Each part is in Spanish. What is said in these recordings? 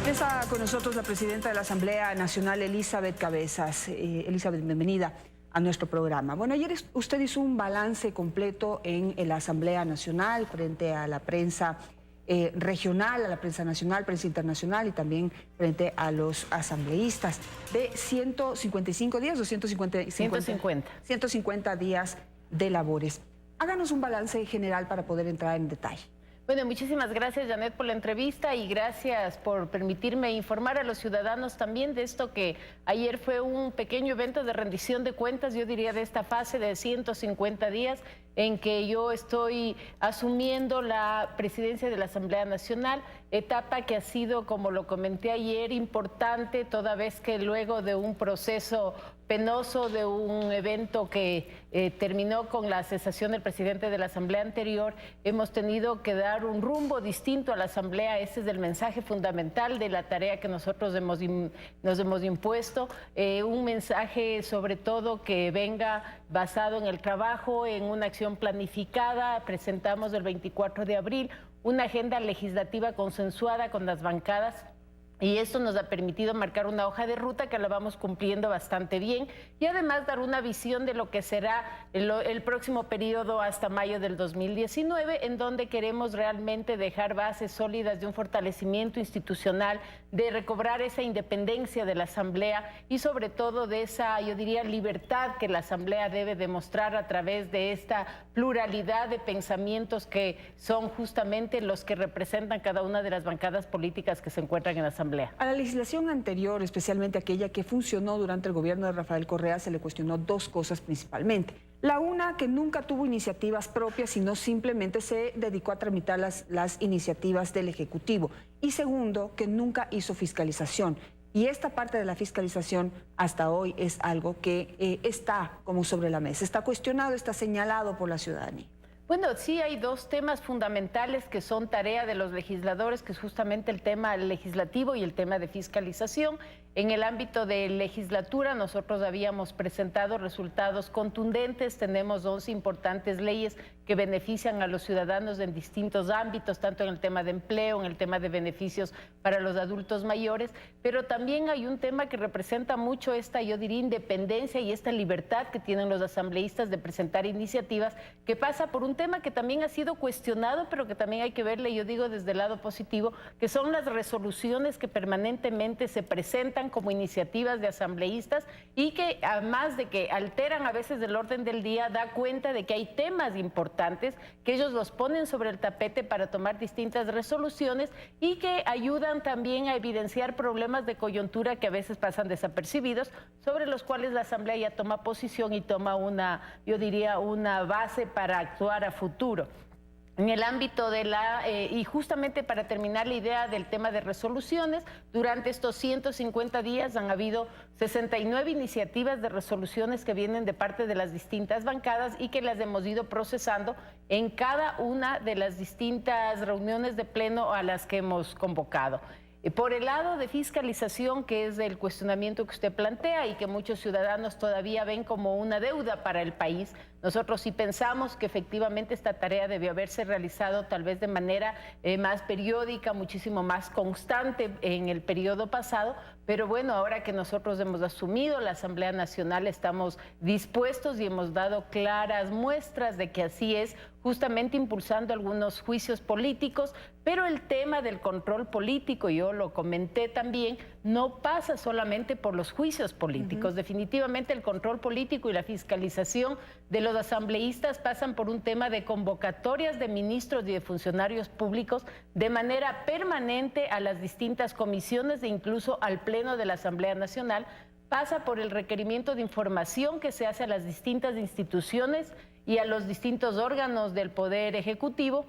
Ya está con nosotros la presidenta de la Asamblea Nacional, Elizabeth Cabezas. Elizabeth, bienvenida a nuestro programa. Bueno, ayer usted hizo un balance completo en la Asamblea Nacional frente a la prensa regional, a la prensa nacional, prensa internacional y también frente a los asambleístas de 155 días o 150 días de labores. Háganos un balance general para poder entrar en detalle. Bueno, muchísimas gracias, Janet, por la entrevista y gracias por permitirme informar a los ciudadanos también de esto que ayer fue un pequeño evento de rendición de cuentas, yo diría, de esta fase de 150 días en que yo estoy asumiendo la presidencia de la Asamblea Nacional, etapa que ha sido, como lo comenté ayer, importante, toda vez que luego de un proceso penoso, de un evento que terminó con la cesación del presidente de la Asamblea anterior, hemos tenido que dar un rumbo distinto a la Asamblea. Ese es el mensaje fundamental de la tarea que nosotros nos hemos impuesto, un mensaje sobre todo que venga basado en el trabajo, en una acción planificada. Presentamos el 24 de abril una agenda legislativa consensuada con las bancadas, y esto nos ha permitido marcar una hoja de ruta que la vamos cumpliendo bastante bien y además dar una visión de lo que será el próximo periodo hasta mayo del 2019, en donde queremos realmente dejar bases sólidas de un fortalecimiento institucional, de recobrar esa independencia de la Asamblea y sobre todo de esa, yo diría, libertad que la Asamblea debe demostrar a través de esta pluralidad de pensamientos que son justamente los que representan cada una de las bancadas políticas que se encuentran en la Asamblea. A la legislación anterior, especialmente aquella que funcionó durante el gobierno de Rafael Correa, se le cuestionó dos cosas principalmente. La una, que nunca tuvo iniciativas propias, sino simplemente se dedicó a tramitar las iniciativas del Ejecutivo. Y segundo, que nunca hizo fiscalización. Y esta parte de la fiscalización hasta hoy es algo que está como sobre la mesa. Está cuestionado, está señalado por la ciudadanía. Bueno, sí hay dos temas fundamentales que son tarea de los legisladores, que es justamente el tema legislativo y el tema de fiscalización. En el ámbito de legislatura nosotros habíamos presentado resultados contundentes, tenemos 11 importantes leyes que benefician a los ciudadanos en distintos ámbitos, tanto en el tema de empleo, en el tema de beneficios para los adultos mayores, pero también hay un tema que representa mucho esta, yo diría, independencia y esta libertad que tienen los asambleístas de presentar iniciativas, que pasa por un tema que también ha sido cuestionado, pero que también hay que verle, yo digo, desde el lado positivo, que son las resoluciones que permanentemente se presentan como iniciativas de asambleístas y que, además de que alteran a veces el orden del día, da cuenta de que hay temas importantes que ellos los ponen sobre el tapete para tomar distintas resoluciones y que ayudan también a evidenciar problemas de coyuntura que a veces pasan desapercibidos, sobre los cuales la Asamblea ya toma posición y toma una, yo diría, una base para actuar a futuro. En el ámbito de y justamente para terminar la idea del tema de resoluciones, durante estos 150 días han habido 69 iniciativas de resoluciones que vienen de parte de las distintas bancadas y que las hemos ido procesando en cada una de las distintas reuniones de pleno a las que hemos convocado. Por el lado de fiscalización, que es el cuestionamiento que usted plantea y que muchos ciudadanos todavía ven como una deuda para el país, nosotros sí pensamos que efectivamente esta tarea debió haberse realizado tal vez de manera más periódica, muchísimo más constante en el periodo pasado, pero bueno, ahora que nosotros hemos asumido la Asamblea Nacional estamos dispuestos y hemos dado claras muestras de que así es, justamente impulsando algunos juicios políticos, pero el tema del control político, yo lo comenté también, no pasa solamente por los juicios políticos. Definitivamente el control político y la fiscalización de los asambleístas pasan por un tema de convocatorias de ministros y de funcionarios públicos de manera permanente a las distintas comisiones e incluso al Pleno de la Asamblea Nacional, pasa por el requerimiento de información que se hace a las distintas instituciones y a los distintos órganos del Poder Ejecutivo.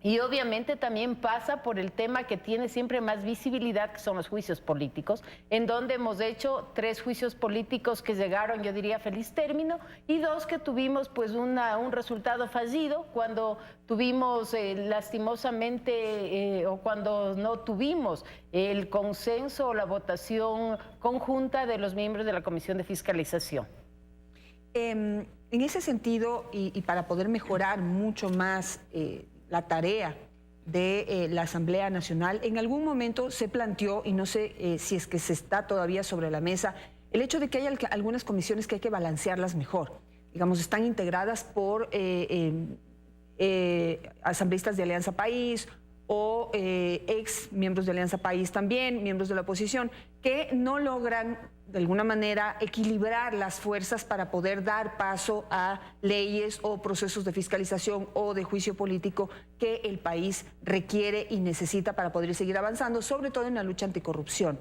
Y obviamente también pasa por el tema que tiene siempre más visibilidad, que son los juicios políticos, en donde hemos hecho 3 juicios políticos que llegaron, yo diría, a feliz término, y 2 que tuvimos pues un resultado fallido, cuando tuvimos lastimosamente o cuando no tuvimos el consenso o la votación conjunta de los miembros de la Comisión de Fiscalización. En ese sentido, y para poder mejorar mucho más la tarea de la Asamblea Nacional, en algún momento se planteó, y no sé si es que se está todavía sobre la mesa, el hecho de que hay algunas comisiones que hay que balancearlas mejor. Digamos, están integradas por asambleístas de Alianza País o ex miembros de Alianza País también, miembros de la oposición, que no logran de alguna manera equilibrar las fuerzas para poder dar paso a leyes o procesos de fiscalización o de juicio político que el país requiere y necesita para poder seguir avanzando, sobre todo en la lucha anticorrupción.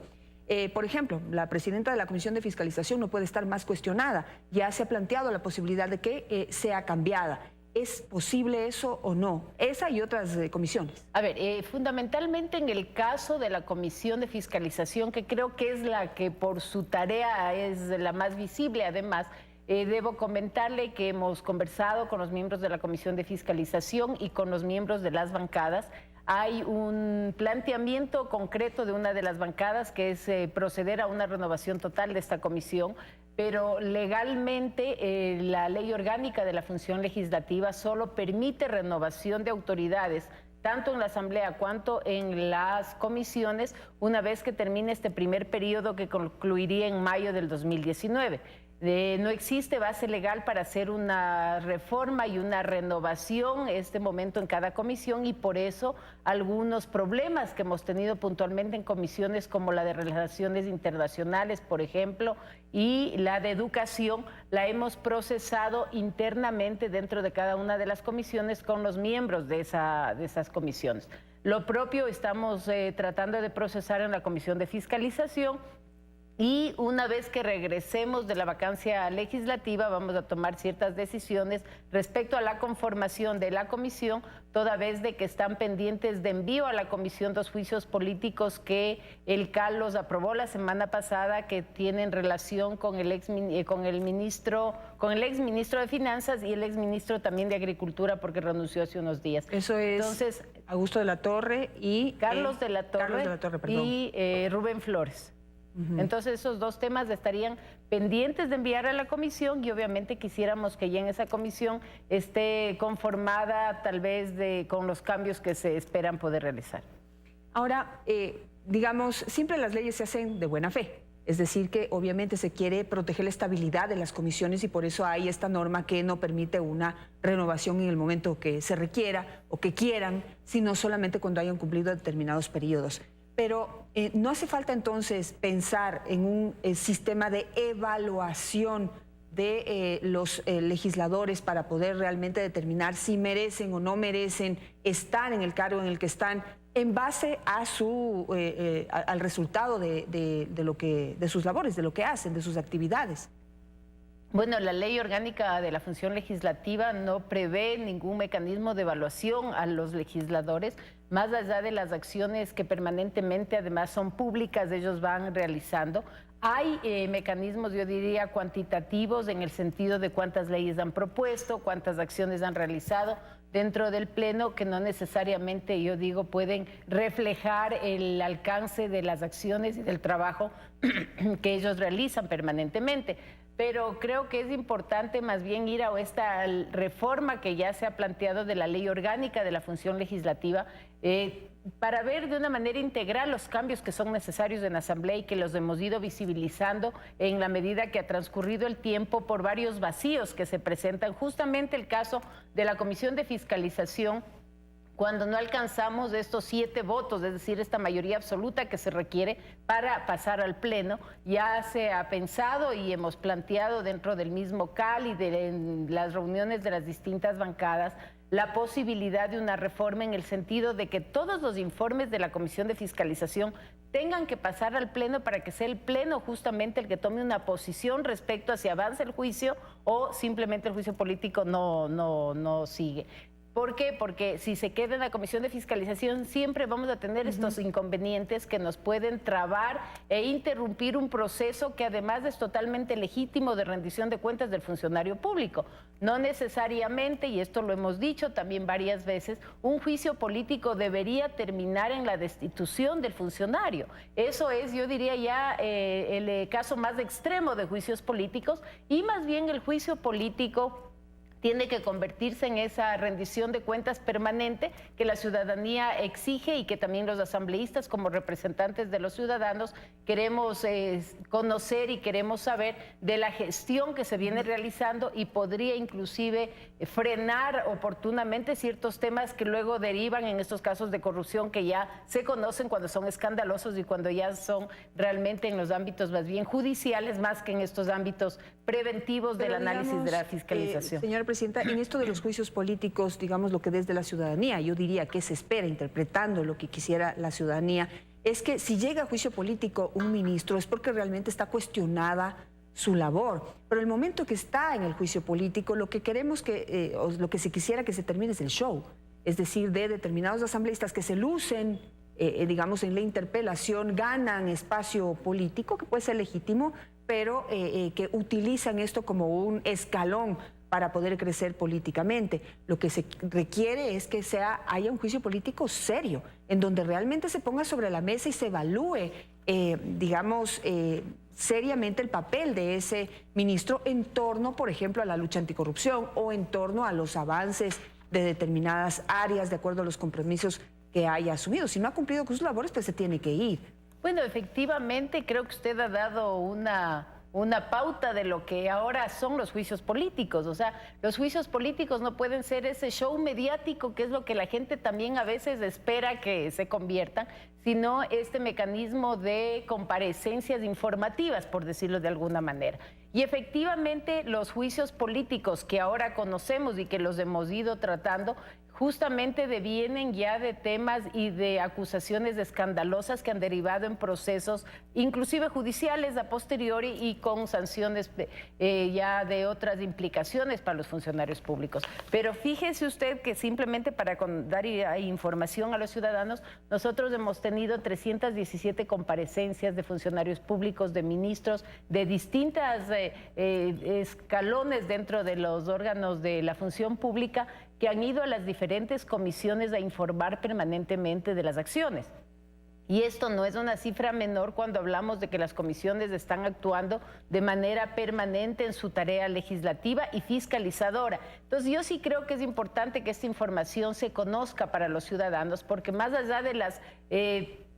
Por ejemplo, la presidenta de la Comisión de Fiscalización no puede estar más cuestionada. Ya se ha planteado la posibilidad de que sea cambiada. ¿Es posible eso o no? Esa y otras comisiones. A ver, fundamentalmente en el caso de la Comisión de Fiscalización, que creo que es la que por su tarea es la más visible, además, debo comentarle que hemos conversado con los miembros de la Comisión de Fiscalización y con los miembros de las bancadas. Hay un planteamiento concreto de una de las bancadas que es proceder a una renovación total de esta comisión, pero legalmente la ley orgánica de la función legislativa solo permite renovación de autoridades, tanto en la Asamblea cuanto en las comisiones, una vez que termine este primer periodo que concluiría en mayo del 2019. No existe base legal para hacer una reforma y una renovación en este momento en cada comisión, y por eso algunos problemas que hemos tenido puntualmente en comisiones como la de Relaciones Internacionales, por ejemplo, y la de Educación, la hemos procesado internamente dentro de cada una de las comisiones con los miembros de esas comisiones. Lo propio estamos tratando de procesar en la Comisión de Fiscalización. Y una vez que regresemos de la vacancia legislativa, vamos a tomar ciertas decisiones respecto a la conformación de la comisión, toda vez de que están pendientes de envío a la comisión 2 juicios políticos que el CAL aprobó la semana pasada, que tienen relación con el ex ministro de Finanzas y el ex ministro también de Agricultura, porque renunció hace unos días. Eso es. Entonces, Augusto de la Torre y Carlos de la Torre y Rubén Flores. Entonces esos dos temas estarían pendientes de enviar a la comisión, y obviamente quisiéramos que ya en esa comisión esté conformada tal vez con los cambios que se esperan poder realizar. Ahora, digamos, siempre las leyes se hacen de buena fe. Es decir, que obviamente se quiere proteger la estabilidad de las comisiones, y por eso hay esta norma que no permite una renovación en el momento que se requiera o que quieran, sino solamente cuando hayan cumplido determinados periodos. Pero ¿no hace falta entonces pensar en un sistema de evaluación de los legisladores para poder realmente determinar si merecen o no merecen estar en el cargo en el que están, en base a al resultado de sus labores, de lo que hacen, de sus actividades? Bueno, la ley orgánica de la función legislativa no prevé ningún mecanismo de evaluación a los legisladores, más allá de las acciones que permanentemente además son públicas, ellos van realizando. Hay mecanismos, yo diría, cuantitativos, en el sentido de cuántas leyes han propuesto, cuántas acciones han realizado dentro del Pleno, que no necesariamente, yo digo, pueden reflejar el alcance de las acciones y del trabajo que ellos realizan permanentemente. Pero creo que es importante más bien ir a esta reforma que ya se ha planteado de la ley orgánica de la función legislativa, para ver de una manera integral los cambios que son necesarios en la Asamblea, y que los hemos ido visibilizando en la medida que ha transcurrido el tiempo por varios vacíos que se presentan. Justamente el caso de la Comisión de Fiscalización, cuando no alcanzamos estos 7 votos, es decir, esta mayoría absoluta que se requiere para pasar al Pleno, ya se ha pensado y hemos planteado dentro del mismo CAL y en las reuniones de las distintas bancadas la posibilidad de una reforma, en el sentido de que todos los informes de la Comisión de Fiscalización tengan que pasar al Pleno, para que sea el Pleno justamente el que tome una posición respecto a si avanza el juicio o simplemente el juicio político no sigue. ¿Por qué? Porque si se queda en la Comisión de Fiscalización siempre vamos a tener estos inconvenientes que nos pueden trabar e interrumpir un proceso que además es totalmente legítimo de rendición de cuentas del funcionario público. No necesariamente, y esto lo hemos dicho también varias veces, un juicio político debería terminar en la destitución del funcionario. Eso es, yo diría ya, el caso más extremo de juicios políticos, y más bien el juicio político tiene que convertirse en esa rendición de cuentas permanente que la ciudadanía exige y que también los asambleístas, como representantes de los ciudadanos, queremos conocer y queremos saber de la gestión que se viene realizando, y podría inclusive frenar oportunamente ciertos temas que luego derivan en estos casos de corrupción que ya se conocen cuando son escandalosos y cuando ya son realmente en los ámbitos más bien judiciales, más que en estos ámbitos preventivos del análisis de la fiscalización. Señora Presidenta, en esto de los juicios políticos, digamos lo que desde la ciudadanía, yo diría que se espera, interpretando lo que quisiera la ciudadanía, es que si llega a juicio político un ministro es porque realmente está cuestionada su labor. Pero el momento que está en el juicio político, lo que queremos o lo que se quisiera que se termine es el show. Es decir, de determinados asambleístas que se lucen, digamos, en la interpelación, ganan espacio político, que puede ser legítimo, pero que utilizan esto como un escalón para poder crecer políticamente. Lo que se requiere es que haya un juicio político serio, en donde realmente se ponga sobre la mesa y se evalúe, digamos, seriamente el papel de ese ministro en torno, por ejemplo, a la lucha anticorrupción o en torno a los avances de determinadas áreas de acuerdo a los compromisos que haya asumido. Si no ha cumplido con sus labores, pues se tiene que ir. Bueno, efectivamente, creo que usted ha dado una pauta de lo que ahora son los juicios políticos. O sea, los juicios políticos no pueden ser ese show mediático, que es lo que la gente también a veces espera que se conviertan, sino este mecanismo de comparecencias informativas, por decirlo de alguna manera. Y efectivamente los juicios políticos que ahora conocemos y que los hemos ido tratando justamente devienen ya de temas y de acusaciones escandalosas que han derivado en procesos, inclusive judiciales a posteriori, y con sanciones ya de otras implicaciones para los funcionarios públicos. Pero fíjese usted que simplemente para dar información a los ciudadanos, nosotros hemos tenido 317 comparecencias de funcionarios públicos, de ministros, de distintas escalones dentro de los órganos de la función pública, que han ido a las diferentes comisiones a informar permanentemente de las acciones. Y esto no es una cifra menor cuando hablamos de que las comisiones están actuando de manera permanente en su tarea legislativa y fiscalizadora. Entonces yo sí creo que es importante que esta información se conozca para los ciudadanos, porque más allá de las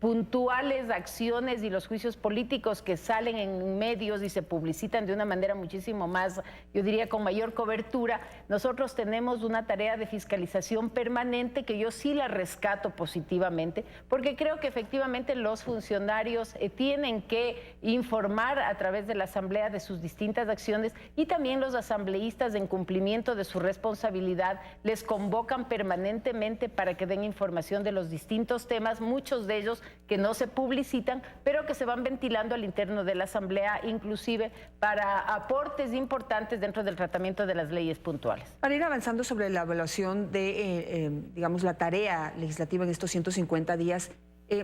puntuales acciones y los juicios políticos que salen en medios y se publicitan de una manera muchísimo más, yo diría, con mayor cobertura, nosotros tenemos una tarea de fiscalización permanente que yo sí la rescato positivamente, porque creo que efectivamente los funcionarios tienen que informar a través de la Asamblea de sus distintas acciones, y también los asambleístas, en cumplimiento de su responsabilidad, les convocan permanentemente para que den información de los distintos temas, muchos de ellos que no se publicitan, pero que se van ventilando al interno de la Asamblea, inclusive para aportes importantes dentro del tratamiento de las leyes puntuales. Para ir avanzando sobre la evaluación de, digamos, la tarea legislativa en estos 150 días,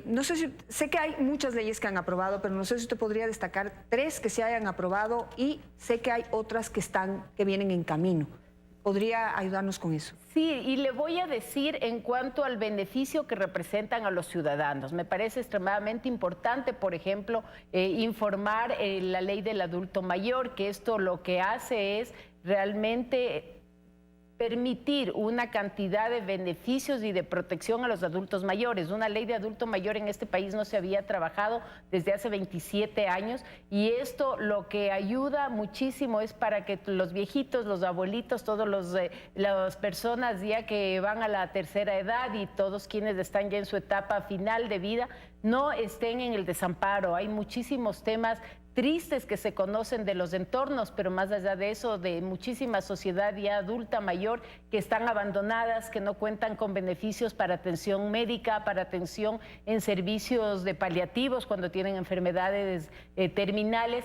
no sé si, sé que hay muchas leyes que han aprobado, pero no sé si usted podría destacar 3 que se hayan aprobado, y sé que hay otras que vienen en camino. ¿Podría ayudarnos con eso? Sí, y le voy a decir en cuanto al beneficio que representan a los ciudadanos. Me parece extremadamente importante, por ejemplo, informar la ley del adulto mayor, que esto lo que hace es realmente permitir una cantidad de beneficios y de protección a los adultos mayores. Una ley de adulto mayor en este país no se había trabajado desde hace 27 años, y esto lo que ayuda muchísimo es para que los viejitos, los abuelitos, todas las personas ya que van a la tercera edad y todos quienes están ya en su etapa final de vida no estén en el desamparo. Hay muchísimos temas tristes que se conocen de los entornos, pero más allá de eso, de muchísima sociedad ya adulta mayor que están abandonadas, que no cuentan con beneficios para atención médica, para atención en servicios de paliativos cuando tienen enfermedades terminales.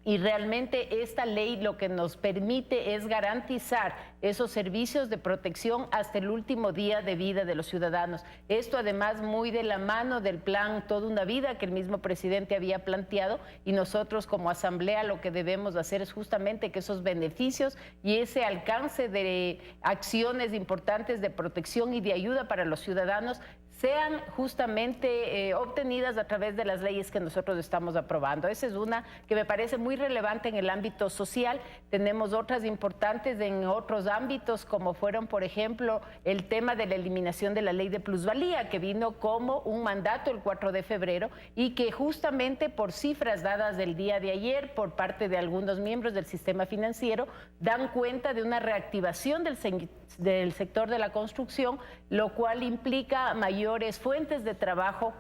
Y realmente esta ley lo que nos permite es garantizar esos servicios de protección hasta el último día de vida de los ciudadanos. Esto además muy de la mano del plan Toda una Vida que el mismo presidente había planteado, y nosotros como Asamblea lo que debemos hacer es justamente que esos beneficios y ese alcance de acciones importantes de protección y de ayuda para los ciudadanos sean justamente obtenidas a través de las leyes que nosotros estamos aprobando. Esa es una que me parece muy relevante en el ámbito social. Tenemos otras importantes en otros ámbitos, como fueron, por ejemplo, el tema de la eliminación de la ley de plusvalía, que vino como un mandato el 4 de febrero y que justamente por cifras dadas del día de ayer por parte de algunos miembros del sistema financiero, dan cuenta de una reactivación del sector de la construcción, lo cual implica mayores fuentes de trabajo,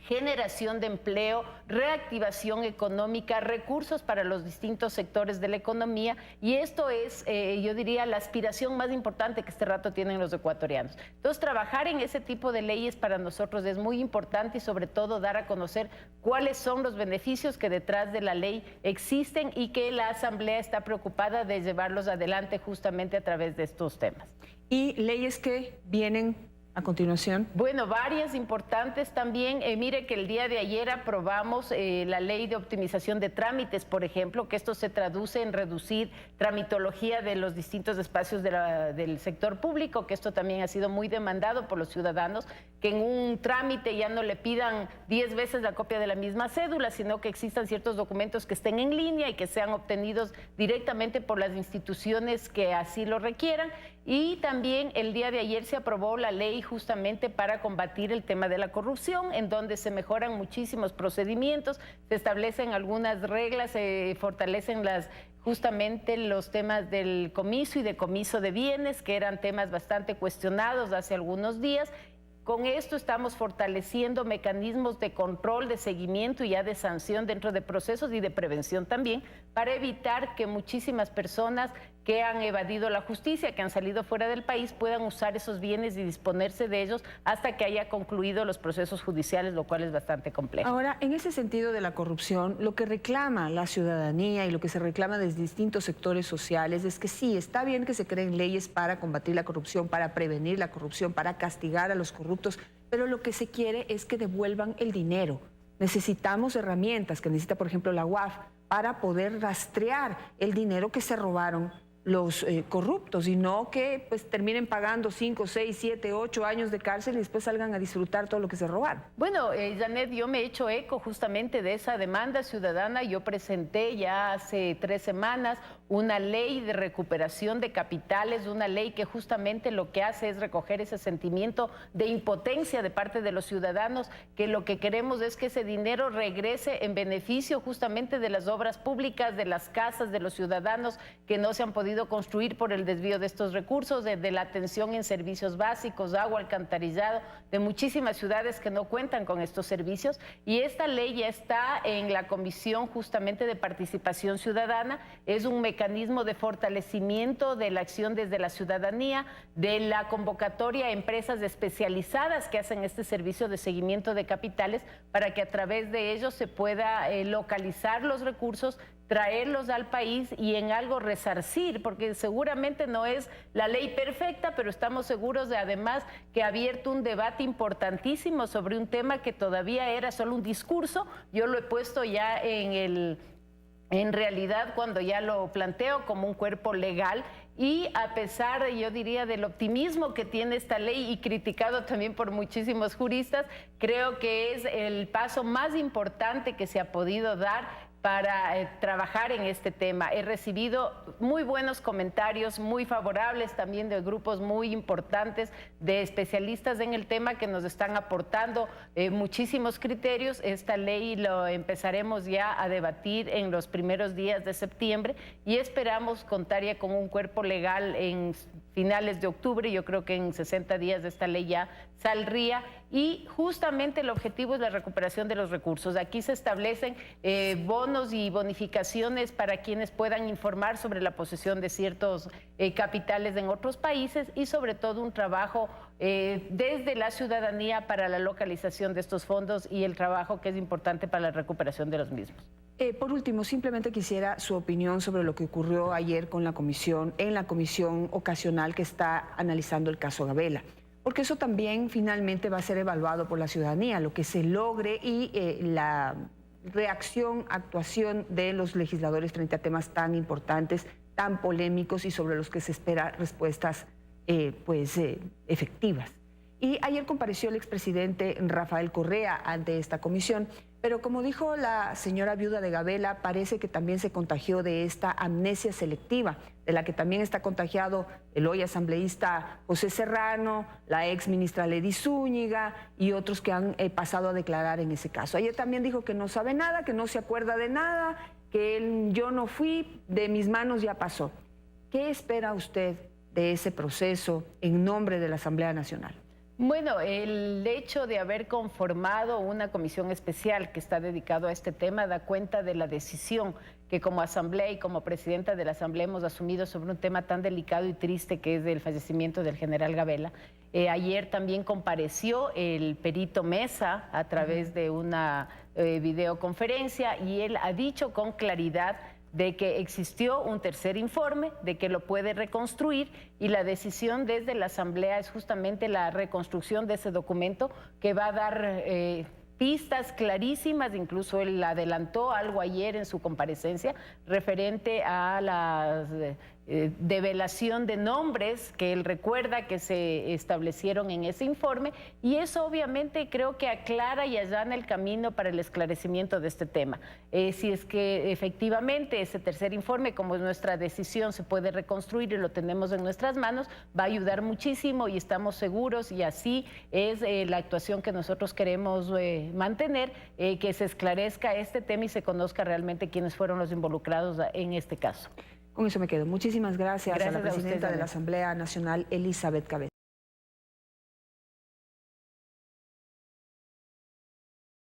generación de empleo, reactivación económica, recursos para los distintos sectores de la economía, y esto es, yo diría, la aspiración más importante que este rato tienen los ecuatorianos. Entonces, trabajar en ese tipo de leyes para nosotros es muy importante y sobre todo dar a conocer cuáles son los beneficios que detrás de la ley existen y que la Asamblea está preocupada de llevarlos adelante justamente a través de estos temas. Y leyes que vienen a continuación. Bueno, varias importantes también. Mire que el día de ayer aprobamos la ley de optimización de trámites, por ejemplo, que esto se traduce en reducir tramitología de los distintos espacios del sector público, que esto también ha sido muy demandado por los ciudadanos, que en un trámite ya no le pidan 10 veces la copia de la misma cédula, sino que existan ciertos documentos que estén en línea y que sean obtenidos directamente por las instituciones que así lo requieran. Y también el día de ayer se aprobó la ley justamente para combatir el tema de la corrupción, en donde se mejoran muchísimos procedimientos, se establecen algunas reglas, se fortalecen justamente los temas del comiso y decomiso de bienes, que eran temas bastante cuestionados hace algunos días. Con esto estamos fortaleciendo mecanismos de control, de seguimiento y ya de sanción dentro de procesos y de prevención también, para evitar que muchísimas personas que han evadido la justicia, que han salido fuera del país, puedan usar esos bienes y disponerse de ellos hasta que haya concluido los procesos judiciales, lo cual es bastante complejo. Ahora, en ese sentido de la corrupción, lo que reclama la ciudadanía y lo que se reclama desde distintos sectores sociales es que sí, está bien que se creen leyes para combatir la corrupción, para prevenir la corrupción, para castigar a los corruptos, pero lo que se quiere es que devuelvan el dinero. Necesitamos herramientas que necesita, por ejemplo, la UAF, para poder rastrear el dinero que se robaron los corruptos y no que pues terminen pagando 5, 6, 7, 8 años de cárcel y después salgan a disfrutar todo lo que se robaron. Bueno, Janet, yo me he hecho eco justamente de esa demanda ciudadana. Yo presenté ya hace 3 semanas una ley de recuperación de capitales, una ley que justamente lo que hace es recoger ese sentimiento de impotencia de parte de los ciudadanos, que lo que queremos es que ese dinero regrese en beneficio justamente de las obras públicas, de las casas de los ciudadanos que no se han podido construir por el desvío de estos recursos, de la atención en servicios básicos, agua, alcantarillado, de muchísimas ciudades que no cuentan con estos servicios. Y esta ley ya está en la Comisión justamente de Participación Ciudadana. Es un mecanismo de fortalecimiento de la acción desde la ciudadanía, de la convocatoria a empresas especializadas que hacen este servicio de seguimiento de capitales, para que a través de ellos se pueda localizar los recursos, traerlos al país y en algo resarcir, porque seguramente no es la ley perfecta, pero estamos seguros de además que ha abierto un debate importantísimo sobre un tema que todavía era solo un discurso. Yo lo he puesto ya en realidad cuando ya lo planteo como un cuerpo legal. Y a pesar, yo diría, del optimismo que tiene esta ley y criticado también por muchísimos juristas, creo que es el paso más importante que se ha podido dar para trabajar en este tema. He recibido muy buenos comentarios, muy favorables también de grupos muy importantes de especialistas en el tema que nos están aportando muchísimos criterios. Esta ley lo empezaremos ya a debatir en los primeros días de septiembre y esperamos contar ya con un cuerpo legal en finales de octubre. Yo creo que en 60 días de esta ley ya saldría, y justamente el objetivo es la recuperación de los recursos. Aquí se establecen bonos y bonificaciones para quienes puedan informar sobre la posesión de ciertos capitales en otros países, y sobre todo un trabajo desde la ciudadanía para la localización de estos fondos y el trabajo que es importante para la recuperación de los mismos. Por último, simplemente quisiera su opinión sobre lo que ocurrió ayer con la comisión, en la comisión ocasional que está analizando el caso Gabela, porque eso también finalmente va a ser evaluado por la ciudadanía, lo que se logre y la reacción, actuación de los legisladores frente a temas tan importantes, tan polémicos y sobre los que se espera respuestas efectivas. Y ayer compareció el expresidente Rafael Correa ante esta comisión, pero como dijo la señora viuda de Gabela, parece que también se contagió de esta amnesia selectiva, de la que también está contagiado el hoy asambleísta José Serrano, la ex ministra Ledy Zúñiga y otros que han pasado a declarar en ese caso. Ayer también dijo que no sabe nada, que no se acuerda de nada, que yo no fui, de mis manos ya pasó. ¿Qué espera usted de ese proceso en nombre de la Asamblea Nacional? Bueno, el hecho de haber conformado una comisión especial que está dedicado a este tema da cuenta de la decisión que como Asamblea y como presidenta de la Asamblea hemos asumido sobre un tema tan delicado y triste que es el fallecimiento del general Gabela. Ayer también compareció el perito Mesa a través de una videoconferencia y él ha dicho con claridad de que existió un tercer informe, de que lo puede reconstruir y la decisión desde la Asamblea es justamente la reconstrucción de ese documento que va a dar pistas clarísimas, incluso él adelantó algo ayer en su comparecencia referente a la develación de nombres que él recuerda que se establecieron en ese informe y eso obviamente creo que aclara y allana el camino para el esclarecimiento de este tema. Si es que efectivamente ese tercer informe, como es nuestra decisión, se puede reconstruir y lo tenemos en nuestras manos, va a ayudar muchísimo y estamos seguros y así es la actuación que nosotros queremos mantener, que se esclarezca este tema y se conozca realmente quiénes fueron los involucrados en este caso. Con eso me quedo. Muchísimas gracias a la Gracias a presidenta usted, de la Asamblea Nacional, Elizabeth Cabeza.